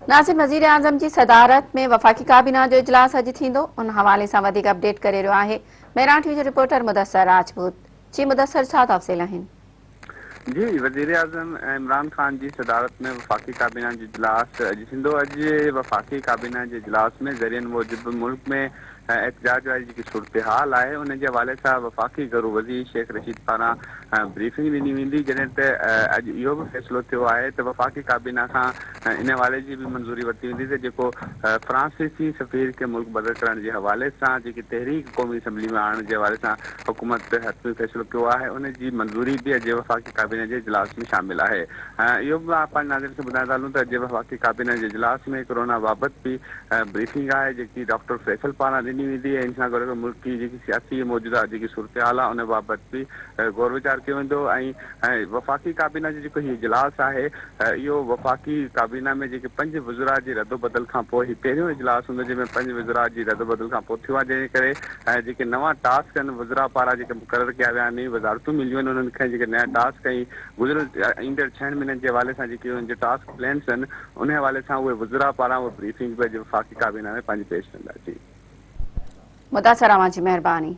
नासिब वज़ीर आज़म जी सदारत में वफ़ाक़ी काबीना जो इजलास अॼु थींदो। उन हवाले सां वधीक अपडेट करे रहियो आहे मेराठी जो रिपोर्टर मुदस्सर राजपूत। जी मुदस्सर, छा तफ़सील आहिनि? जी, वज़ीर आज़म इमरान ख़ान जी सदारत में वफ़ाक़ी काबीना जो इजलास अॼु थींदो। अॼु वफ़ाक़ी काबीना जे इजलास में ज़रियनि मूजिबि मुल्क में एहतिजाज वारी जेकी सूरत हाल आहे उन जे हवाले सां वफ़ाक़ी घरू वज़ीर शेख रशीद पारां ब्रीफिंग ॾिनी वेंदी, जॾहिं त अॼु इहो बि फ़ैसिलो थियो आहे त वफ़ाक़ी काबीना खां इन हवाले जी बि मंज़ूरी वरिती वेंदी त जेको फ्रांसीसी सफ़ीर खे मुल्क बदिल करण जे हवाले सां जेकी तहरीक क़ौमी असम्बली में आणण जे हवाले सां हुकूमत हथी फ़ैसिलो कयो आहे, उन जी मंज़ूरी बि अॼु वफ़ाक़ी काबीना जे इजलास में शामिल आहे। इहो बि मां पंहिंजे नाज़िर सां ॿुधाईंदा हलूं त अॼु वफ़ाक़ी काबीना जे इजलास में कोरोना बाबति बि ब्रीफिंग आहे जेकी डॉक्टर फैसल पारां ॾिनी वेंदी ऐं इन सां गॾु मुल्क की जेकी सियासी मौजूदा जेकी सूरत हाल आहे उन बाबति बि गौर वीचार कयो वेंदो। ऐं वफ़ाक़ी काबीना जो जेको हीउ इजलास आहे इहो वफ़ाक़ी काबीना में जेके 5 वज़रा जी रदोबदल खां पोइ ही पहिरियों इजलास हूंदो जंहिंमें 5 वज़रा जी रदोबदल खां पोइ थियो आहे, जंहिं करे जेके नवां टास्क आहिनि वज़रा पारां जेके मुक़ररु कया विया आहिनि, वज़ारतूं मिलियूं आहिनि उन्हनि खे जेके नया टास्क ऐं गुज़िरियल ईंदड़ 6 महीननि जे हवाले सां जेके उन्हनि जे टास्क प्लान्स आहिनि उन हवाले सां उहे वज़रा पारां उहे ब्रीफिंग बि अॼु वफ़ाक़ी काबीना में पंहिंजी पेश कंदा। जी मुदस्सर, अवां जी महिरबानी।